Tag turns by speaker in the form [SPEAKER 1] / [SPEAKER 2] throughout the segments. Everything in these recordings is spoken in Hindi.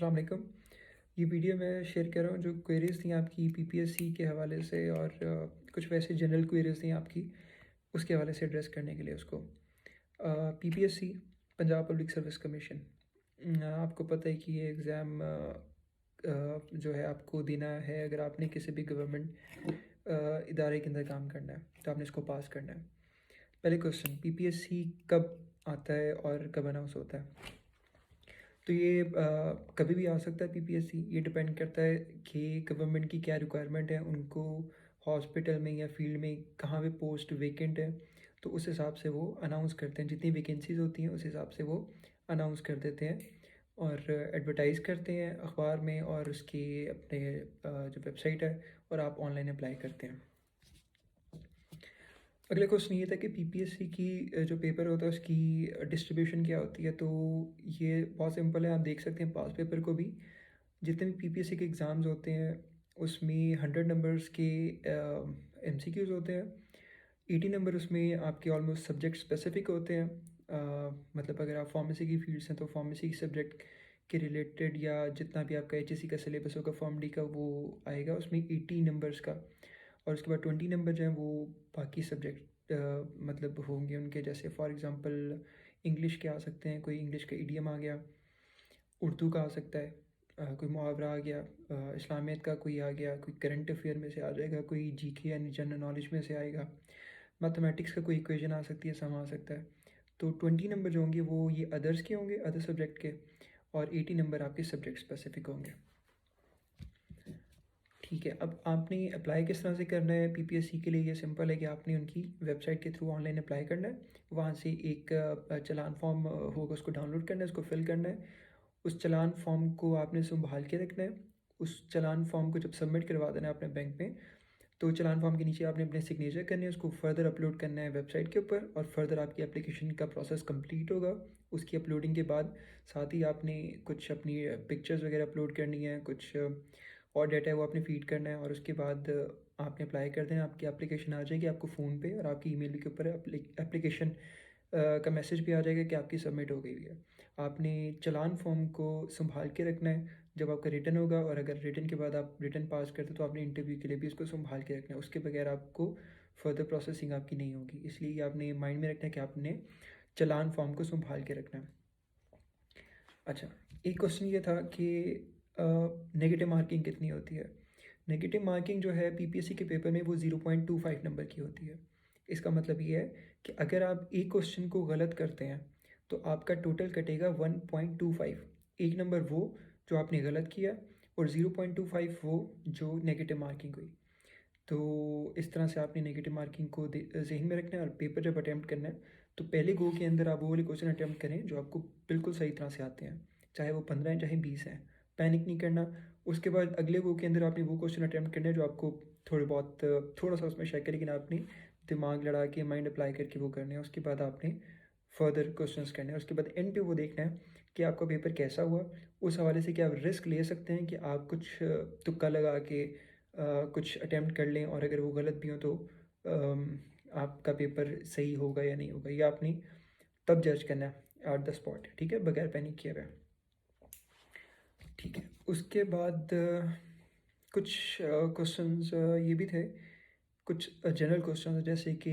[SPEAKER 1] अस्सलाम वालेकुम। ये वीडियो मैं शेयर कर रहा हूँ जो क्वेरीज़ थी आपकी पीपीएससी के हवाले से और कुछ वैसे जनरल क्वेरीज़ थी आपकी, उसके हवाले से एड्रेस करने के लिए उसको। PPSC Punjab public service commission, आपको पता है कि ये एग्ज़ाम जो है आपको देना है अगर आपने किसी भी गवर्नमेंट इदारे के अंदर काम करना है, तो आपने इसको पास करना है। पहले क्वेश्चन, पीपीएससी कब आता है और कब अनाउंस होता है? तो ये कभी भी आ सकता है पीपीएससी। ये डिपेंड करता है कि गवर्नमेंट की क्या रिक्वायरमेंट है, उनको हॉस्पिटल में या फील्ड में कहाँ पे पोस्ट वेकेंट है, तो उस हिसाब से वो अनाउंस करते हैं। जितनी वैकेंसीज़ होती हैं उस हिसाब से वो अनाउंस कर देते हैं और एडवर्टाइज़ करते हैं अखबार में और उसकी अपने जो वेबसाइट है, और आप ऑनलाइन अप्लाई करते हैं। अगला क्वेश्चन ये था कि पीपीएससी की जो पेपर होता है उसकी डिस्ट्रीब्यूशन क्या होती है। तो ये बहुत सिंपल है, आप देख सकते हैं पास पेपर को भी। जितने भी पीपीएससी के एग्ज़ाम्स होते हैं उसमें 100 नंबर्स के एमसीक्यूज़ होते हैं। 80 नंबर उसमें आपके ऑलमोस्ट सब्जेक्ट स्पेसिफिक होते हैं। मतलब अगर आप फार्मेसी की फील्ड से, तो फार्मेसी सब्जेक्ट के रिलेटेड या जितना भी आपका एचएससी का सिलेबस होगा फॉर्म डी का, वो आएगा उसमें 80 नंबर्स का। और उसके बाद 20 नंबर जो हैं वो बाकी सब्जेक्ट मतलब होंगे उनके। जैसे फॉर एग्ज़ाम्पल इंग्लिश के आ सकते हैं, कोई इंग्लिश का इडियम आ गया, उर्दू का आ सकता है, कोई मुहावरा आ गया, इस्लामियत का कोई आ गया, कोई करंट अफेयर में से आ जाएगा, कोई जीके यानी जनरल नॉलेज में से आएगा, मैथमेटिक्स का कोई इक्वेशन आ सकती है, सम आ सकता है। तो 20 नंबर जो होंगे वो ये अदर्स के होंगे, अदर सब्जेक्ट के, और 80 नंबर आपके सब्जेक्ट स्पेसिफिक होंगे। ठीक है, अब आपने अप्लाई किस तरह से करना है पीपीएससी के लिए? ये सिंपल है कि आपने उनकी वेबसाइट के थ्रू ऑनलाइन अप्लाई करना है। वहाँ से एक चालान फॉर्म होगा, उसको डाउनलोड करना है, उसको फिल करना है। उस चालान फॉर्म को आपने संभाल के रखना है। उस चालान फॉर्म को जब सबमिट करवा देना है अपने बैंक में, तो चालान फॉर्म के नीचे आपने अपने सिग्नेचर करने हैं, उसको फर्दर अपलोड करना है वेबसाइट के ऊपर, और फर्दर आपकी एप्लीकेशन का प्रोसेस कंप्लीट होगा। उसकी अपलोडिंग के बाद साथ ही आपने कुछ अपनी पिक्चर्स वगैरह अपलोड करनी है, कुछ और डाटा है वो आपने फीड करना है, और उसके बाद आपने अप्लाई कर देना। आपकी एप्लीकेशन आ जाएगी आपको फ़ोन पे, और आपकी ईमेल के ऊपर एप्लीकेशन का मैसेज भी आ जाएगा कि आपकी सबमिट हो गई है। आपने चालान फॉर्म को संभाल के रखना है जब आपका रिटर्न होगा, और अगर रिटर्न के बाद आप रिटर्न पास करते तो आपने इंटरव्यू के लिए भी उसको संभाल के रखना है। उसके बगैर आपको फर्दर प्रोसेसिंग आपकी नहीं होगी। इसलिए आपने माइंड में रखना है कि आपने चालान फॉर्म को संभाल के रखना है। अच्छा, एक क्वेश्चन ये था कि नेगेटिव मार्किंग कितनी होती है? नेगेटिव मार्किंग जो है पीपीएससी के पेपर में वो 0.25 नंबर की होती है। इसका मतलब ये है कि अगर आप एक क्वेश्चन को गलत करते हैं तो आपका टोटल कटेगा 1.25। एक नंबर वो जो आपने गलत किया, और 0.25 वो जो नेगेटिव मार्किंग हुई। तो इस तरह से आपने नेगेटिव मार्किंग को ज़हन में रखना है, और पेपर जब अटैम्प्ट करना है तो पहले गो के अंदर आप वो वाले क्वेश्चन अटैम्प्ट करें जो आपको बिल्कुल सही तरह से आते हैं, चाहे वो 15 हैं चाहे 20 हैं। पैनिक नहीं करना। उसके बाद अगले गो के अंदर आपने वो क्वेश्चन अटैम्प्ट करना है जो आपको थोड़े बहुत थोड़ा सा उसमें शक है, लेकिन आपने दिमाग लड़ा के माइंड अप्लाई करके वो करने हैं। उसके बाद आपने फर्दर क्वेश्चंस करने हैं। उसके बाद एंड पे वो देखना है कि आपका पेपर कैसा हुआ। उस हवाले से कि आप रिस्क ले सकते हैं कि आप कुछ तुक्का लगा के कुछ अटैम्प्ट कर लें, और अगर वो गलत भी हो तो आपका पेपर सही होगा या नहीं होगा, ये आपने तब जज करना है एट द स्पॉट। ठीक है, बगैर पैनिक किए हुए। ठीक है, उसके बाद कुछ क्वेश्चंस ये भी थे, कुछ जनरल क्वेश्चन जैसे कि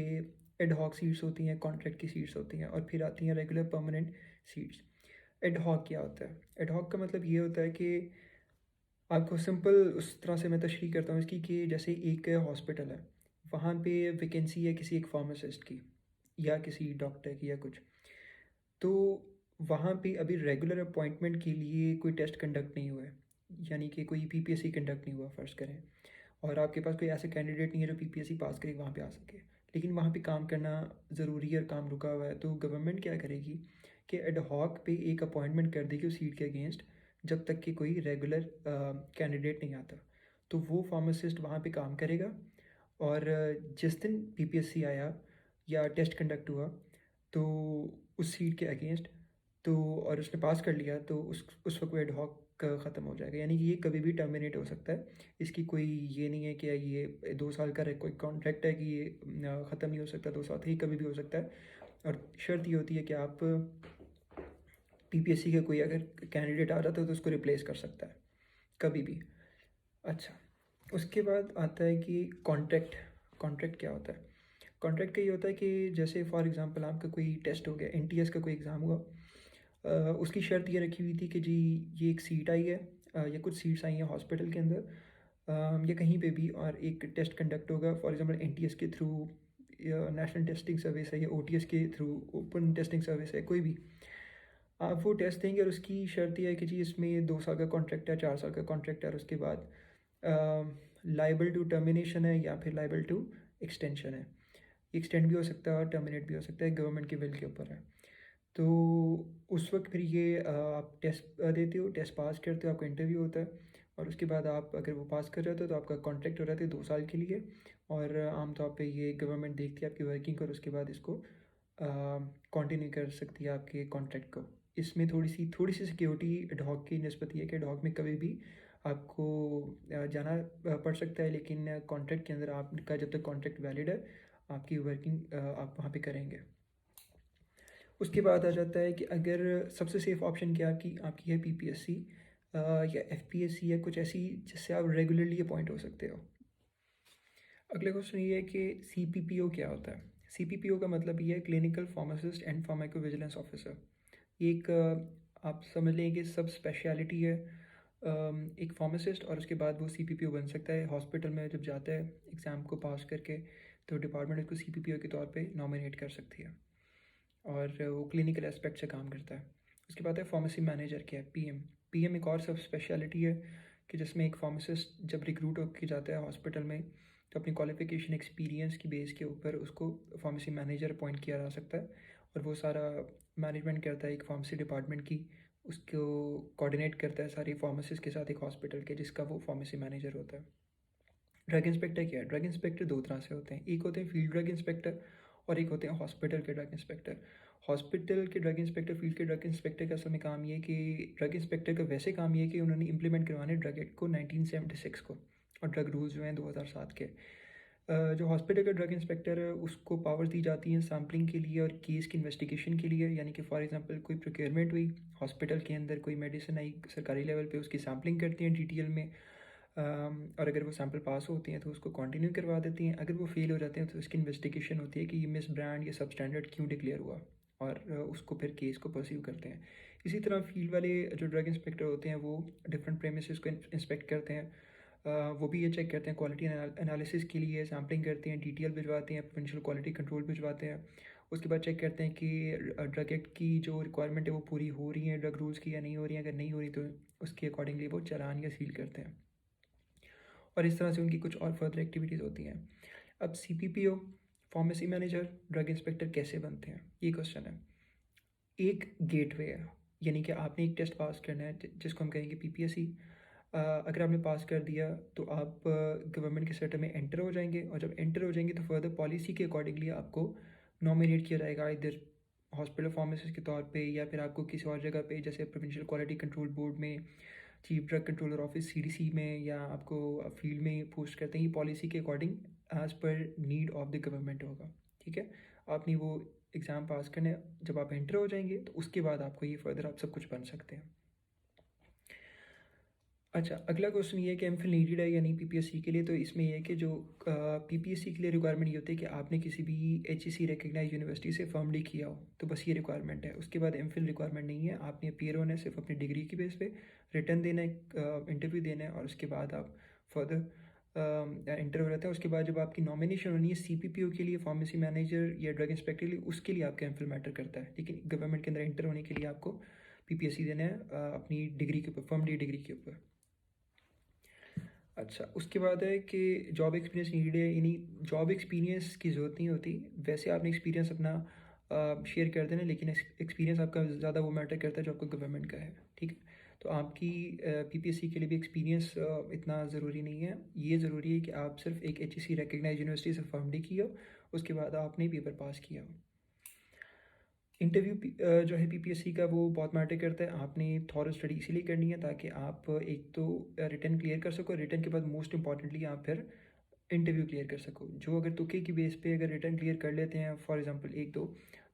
[SPEAKER 1] एड हॉक सीट्स होती हैं, कॉन्ट्रैक्ट की सीट्स होती हैं, और फिर आती हैं regular permanent seats. Ad hoc क्या होता है? एड हॉक का मतलब ये होता है कि आपको सिंपल उस तरह से मैं तशरीह करता हूँ इसकी, कि जैसे एक हॉस्पिटल है, वहाँ पे वैकेंसी है किसी एक फार्मासिस्ट की या किसी डॉक्टर की या कुछ। तो वहाँ पे अभी रेगुलर अपॉइंटमेंट के लिए कोई टेस्ट कंडक्ट नहीं हुआ है, यानी कि कोई पीपीएससी कंडक्ट नहीं हुआ फ़र्ज़ करें, और आपके पास कोई ऐसा कैंडिडेट नहीं है जो पीपीएससी पास करके वहाँ पे आ सके, लेकिन वहाँ पे काम करना ज़रूरी है और काम रुका हुआ है। तो गवर्नमेंट क्या करेगी कि एड हॉक पे एक अपॉइंटमेंट कर देगी उस सीट के अगेंस्ट, जब तक कि कोई रेगुलर कैंडिडेट नहीं आता। तो वो फार्मासिस्ट वहाँ पे काम करेगा, और जिस दिन पीपीएससी आया या टेस्ट कंडक्ट हुआ, तो उस सीट के अगेंस्ट, तो और उसने पास कर लिया, तो उस वक्त वो एड हॉक ख़त्म हो जाएगा। यानी कि ये कभी भी टर्मिनेट हो सकता है। इसकी कोई ये नहीं है कि ये 2 साल का कोई कॉन्ट्रैक्ट है कि ये ख़त्म नहीं हो सकता 2 साल, ये कभी भी हो सकता है। और शर्त ये होती है कि आप पीपीएससी का कोई अगर कैंडिडेट आ जाता है तो उसको रिप्लेस कर सकता है कभी भी। अच्छा, उसके बाद आता है कि कॉन्ट्रैक्ट। कॉन्ट्रैक्ट क्या होता है? कॉन्ट्रैक्ट का ये होता है कि जैसे फॉर एग्जांपल आपका कोई टेस्ट हो गया, एनटीएस का कोई एग्ज़ाम हुआ, उसकी शर्त ये रखी हुई थी कि जी ये एक सीट आई है, या कुछ सीट्स आई हैं हॉस्पिटल के अंदर, या कहीं पे भी, और एक टेस्ट कंडक्ट होगा फॉर एग्जांपल एनटीएस के थ्रू, या नेशनल टेस्टिंग सर्विस है, या ओटीएस के थ्रू, ओपन टेस्टिंग सर्विस है, कोई भी। आप वो टेस्ट देंगे और उसकी शर्त ये है कि जी इसमें 2 साल का कॉन्ट्रैक्ट है, 4 साल का कॉन्ट्रैक्ट है, और उसके बाद लाइबल टू टर्मिनेशन है या फिर लाइबल टू एक्सटेंशन है। एक्सटेंड भी हो सकता है और टर्मिनेट भी हो सकता है, गवर्नमेंट के विल के ऊपर है। तो उस वक्त फिर ये आप टेस्ट देते हो, टेस्ट पास करते हो, आपका इंटरव्यू होता है, और उसके बाद आप अगर वो पास कर जाते हो तो आपका कॉन्ट्रैक्ट हो जाता है 2 साल के लिए। और आमतौर पे ये गवर्नमेंट देखती है आपकी वर्किंग, और उसके बाद इसको कंटिन्यू कर सकती है आपके कॉन्ट्रैक्ट को। इसमें थोड़ी सी सिक्योरिटी डॉग की निस्बत ये है कि डॉग में कभी भी आपको जाना पड़ सकता है, लेकिन कॉन्ट्रैक्ट के अंदर आपका जब तक कॉन्ट्रैक्ट वैलिड है, आपकी वर्किंग आप वहाँ पे करेंगे। उसके बाद आ जाता है कि अगर सबसे सेफ़ ऑप्शन क्या आपकी आपकी है पीपीएससी या एफपीएससी, या कुछ ऐसी जिससे आप रेगुलरली अपॉइंट हो सकते हो। अगला क्वेश्चन ये है कि सीपीपीओ क्या होता है? सीपीपीओ का मतलब ये है clinical pharmacist and pharmacovigilance officer. ये एक आप समझ लें कि सब स्पेशलिटी है, एक फार्मासिस्ट, और उसके बाद वो सीपीपीओ बन सकता है हॉस्पिटल में जब जाता है एग्ज़ाम को पास करके, तो डिपार्टमेंट उसको सीपीपीओ के तौर पे नॉमिनेट कर सकती है, और वो क्लिनिकल एस्पेक्ट से काम करता है। उसके बाद है फार्मेसी मैनेजर क्या है, पीएम। पीएम एक और सब स्पेशलिटी है कि जिसमें एक फार्मासिस्ट जब रिक्रूट होकर जाता है हॉस्पिटल में, तो अपनी क्वालिफिकेशन एक्सपीरियंस की बेस के ऊपर उसको फार्मेसी मैनेजर अपॉइंट किया जा सकता है, और वो सारा मैनेजमेंट करता है एक फार्मेसी डिपार्टमेंट की, उसको कोऑर्डिनेट करता है सारी फार्मासिस्ट के साथ एक हॉस्पिटल के, जिसका वो फार्मेसी मैनेजर होता है। ड्रग इंस्पेक्टर क्या है? ड्रग इंस्पेक्टर दो तरह से होते हैं, एक होते हैं फील्ड ड्रग इंस्पेक्टर, और एक होते हैं हॉस्पिटल के ड्रग इंस्पेक्टर। हॉस्पिटल के ड्रग इंस्पेक्टर, फील्ड के ड्रग इंस्पेक्टर का असल में काम ये है कि ड्रग इंस्पेक्टर का वैसे काम ये है कि उन्होंने इंप्लीमेंट करवाने ड्रग एक्ट को 1976 को, और ड्रग रूल्स जो हैं 2007 के। जो हॉस्पिटल का ड्रग इंस्पेक्टर है उसको पावर दी जाती है सैम्पलिंग के लिए और केस की इन्वेस्टिगेशन के लिए, यानी कि फॉर एग्जांपल कोई प्रोक्योरमेंट हुई हॉस्पिटल के अंदर, कोई मेडिसिन आई सरकारी लेवल पे, उसकी सैम्पलिंग करती हैं डिटेल में, और अगर वो सैंपल पास होती हैं तो उसको कंटिन्यू करवा देती हैं, अगर वो फेल हो जाते हैं तो उसकी इन्वेस्टिगेशन होती है कि ये मिस ब्रांड या सब स्टैंडर्ड क्यों डिक्लेयर हुआ, और उसको फिर केस को परस्यू करते हैं। इसी तरह फील्ड वाले जो ड्रग इंस्पेक्टर होते हैं वो डिफरेंट प्रेमिसेस को इंस्पेक्ट करते हैं, वो भी ये चेक करते हैं, क्वालिटी एनालिसिस के लिए सैम्पलिंग करते हैं, डीटीएल भिजवाते हैं, प्रोविंशियल क्वालिटी कंट्रोल भिजवाते हैं। उसके बाद चेक करते हैं कि ड्रग एक्ट की जो रिक्वायरमेंट है वो पूरी हो रही है ड्रग रूल्स की या नहीं हो रही है, अगर नहीं हो रही तो उसके अकॉर्डिंगली वो चालान या सील करते हैं, और इस तरह से उनकी कुछ और फर्दर एक्टिविटीज़ होती हैं। अब सीपीपीओ, फार्मेसी मैनेजर, ड्रग इंस्पेक्टर कैसे बनते हैं, ये क्वेश्चन है। एक गेटवे है, यानी कि आपने एक टेस्ट पास करना है जिसको हम कहेंगे पीपीएससी। अगर आपने पास कर दिया तो आप गवर्नमेंट के सेक्टर में एंटर हो जाएंगे, और जब एंटर हो जाएंगे तो फर्दर पॉलिसी के अकॉर्डिंगली आपको नॉमिनेट किया जाएगा, इधर हॉस्पिटल फार्मेसिस्ट के तौर पे, या फिर आपको किसी और जगह पे जैसे प्रोविंशियल क्वालिटी कंट्रोल बोर्ड में, chief drug controller office CDC में, या आपको फील्ड में पोस्ट करते हैं, ये पॉलिसी के according as per need of the government होगा। ठीक है, आपने वो एग्ज़ाम पास करने, जब आप एंटर हो जाएंगे तो उसके बाद आपको ये फर्दर आप सब कुछ बन सकते हैं। अच्छा, अगला क्वेश्चन ये है कि एमफिल नीडेड है या नहीं पीपीएससी के लिए। तो इसमें यह है कि जो पीपीएससी के लिए रिक्वायरमेंट ये होती है कि आपने किसी भी एचईसी रिकग्नाइज यूनिवर्सिटी से फॉर्मली किया हो, तो बस ये रिक्वायरमेंट है। उसके बाद एमफिल रिक्वायरमेंट नहीं है, आपने अपीयर होना है सिर्फ अपनी डिग्री की बेस पे, रिटर्न देना है, इंटरव्यू देना है, और उसके बाद आप फर्दर इंटरव्यू रहता है। उसके बाद जब आपकी नॉमिनेशन होनी है सीपीपीओ के लिए, फार्मेसी मैनेजर या ड्रग इंस्पेक्टर के लिए, उसके लिए आपका एमफिल मैटर करता है, लेकिन गवर्नमेंट के अंदर एंटर होने के लिए आपको पीपीएससी देना है अपनी डिग्री के ऊपर, फर्मली डिग्री के ऊपर। अच्छा, उसके बाद है कि जॉब एक्सपीरियंस नीड है, यानी जॉब एक्सपीरियंस की ज़रूरत नहीं होती, वैसे आपने एक्सपीरियंस अपना शेयर कर देना, लेकिन एक्सपीरियंस आपका ज़्यादा वो मैटर करता है जो आपको गवर्नमेंट का है। ठीक है, तो आपकी पीपीएससी के लिए भी एक्सपीरियंस इतना ज़रूरी नहीं है, ये ज़रूरी है कि आप सिर्फ एक एचईसी रिकग्नाइज यूनिवर्सिटी से फॉर्मली किया हो, उसके बाद आपने पेपर पास किया हो। इंटरव्यू जो है पीपीएससी का वो बहुत मैटर करता है, आपने थॉरो स्टडी इसीलिए करनी है ताकि आप एक तो रिटर्न क्लियर कर सको, रिटर्न के बाद मोस्ट इंपॉर्टेंटली आप फिर इंटरव्यू क्लियर कर सको। जो अगर तुक्के की बेस पे अगर रिटर्न क्लियर कर लेते हैं फॉर एग्जांपल एक दो,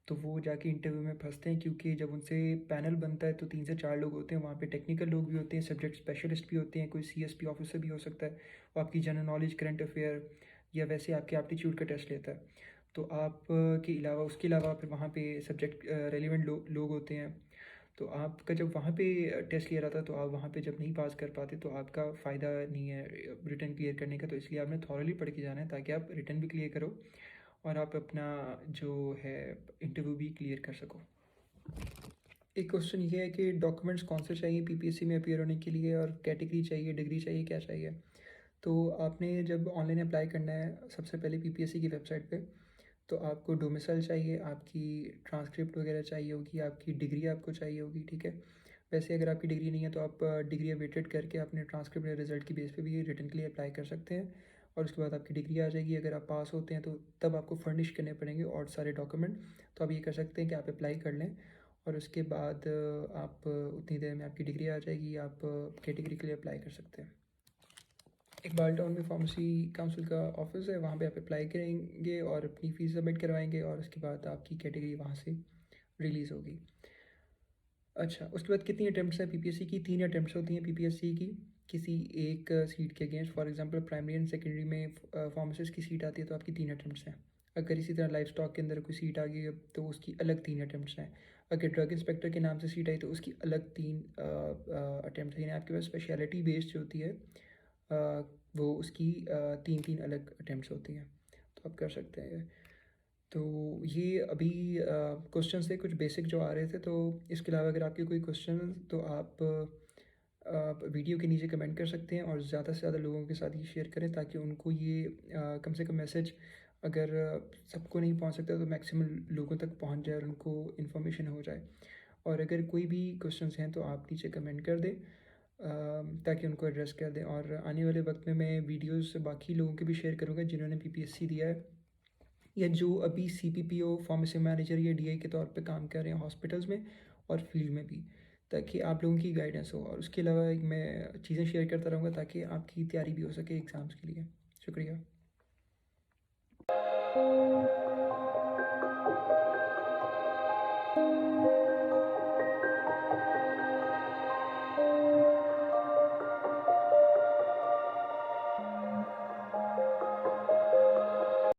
[SPEAKER 1] तो वो जाके इंटरव्यू में फँसते हैं, क्योंकि जब उनसे पैनल बनता है तो 3 से 4 लोग होते हैं, वहाँ पे टेक्निकल लोग भी होते हैं, सब्जेक्ट स्पेशलिस्ट भी होते हैं, कोई सीएसपी ऑफिसर भी हो सकता है, वो आपकी जनरल नॉलेज, करंट अफेयर या वैसे आपके एप्टीट्यूड का टेस्ट लेता है। तो आप के अलावा उसके अलावा फिर वहाँ पे सब्जेक्ट रेलिवेंट लोग होते हैं। तो आपका जब वहाँ पे टेस्ट लिया रहा था, तो आप वहाँ पे जब नहीं पास कर पाते तो आपका फ़ायदा नहीं है रिटन क्लियर करने का। तो इसलिए आपने थॉरली पढ़ के जाना है, ताकि आप रिटन भी क्लियर करो और आप अपना जो है इंटरव्यू भी क्लियर कर सको। एक क्वेश्चन ये है कि डॉक्यूमेंट्स कौन से चाहिए पीपीएससी में अपीयर होने के लिए, और कैटेगरी चाहिए, डिग्री चाहिए, क्या चाहिए? तो आपने जब ऑनलाइन अप्लाई करना है, सबसे पहले पीपीएससी की वेबसाइट पे तो आपको डोमिसाइल चाहिए, आपकी ट्रांसक्रिप्ट वगैरह चाहिए होगी, आपकी डिग्री आपको चाहिए होगी, ठीक है। वैसे अगर आपकी डिग्री नहीं है तो आप डिग्री अवेटेड करके अपने ट्रांसक्रिप्ट या रिजल्ट की बेस पे भी रिटन के लिए अप्लाई कर सकते हैं, और उसके बाद आपकी डिग्री आ जाएगी। अगर आप पास होते हैं तो तब आपको फर्निश करने पड़ेंगे और सारे डॉक्यूमेंट। तो आप ये कर सकते हैं कि आप अप्लाई कर लें, और उसके बाद आप उतनी देर में आपकी डिग्री आ जाएगी, आप कैटेगरी के लिए अप्लाई कर सकते हैं। इकबाल टाउन में फार्मेसी काउंसिल का ऑफिस है, वहाँ पे आप अप्लाई करेंगे और अपनी फ़ीस सबमिट करवाएंगे, और उसके बाद आपकी कैटेगरी वहाँ से रिलीज़ होगी। अच्छा, उसके बाद कितनी अटेम्प्ट्स हैं पीपीएससी की? 3 अटेम्प्ट्स होती हैं पीपीएससी की किसी एक सीट के against. For example primary and secondary में फार्मासिस्ट की सीट आती है तो आपकी 3 अटेम्प्ट्स हैं। अगर इसी तरह लाइफ स्टॉक के अंदर कोई सीट आ गई है तो उसकी अलग 3 अटेम्प्ट्स हैं। अगर ड्रग इंस्पेक्टर के नाम से सीट आई तो उसकी अलग 3 अटेम्प्ट हैं। आपके पास स्पेशलिटी बेस्ड जो होती है वो उसकी 3-3 अलग अटेम्प्ट्स होती हैं। तो आप कर सकते हैं। तो ये अभी क्वेश्चंस थे कुछ बेसिक जो आ रहे थे। तो इसके अलावा अगर आपके कोई क्वेश्चन तो आप वीडियो के नीचे कमेंट कर सकते हैं, और ज़्यादा से ज़्यादा लोगों के साथ ये शेयर करें, ताकि उनको ये कम से कम मैसेज, अगर सबको नहीं पहुंच सकता तो मैक्सिमम लोगों तक पहुंच जाए और उनको इन्फॉर्मेशन हो जाए। और अगर कोई भी क्वेश्चंस हैं तो आप नीचे कमेंट कर दें, ताकि उनको एड्रेस कर दें। और आने वाले वक्त में मैं वीडियोस बाकी लोगों के भी शेयर करूँगा जिन्होंने पीपीएससी दिया है, या जो अभी सीपीपीओ फार्मेसी मैनेजर या डीआई के तौर पे काम कर रहे हैं हॉस्पिटल्स में और फील्ड में भी, ताकि आप लोगों की गाइडेंस हो। और उसके अलावा मैं चीज़ें शेयर करता रहूँगा ताकि आपकी तैयारी भी हो सके एग्ज़ाम्स के लिए। शुक्रिया।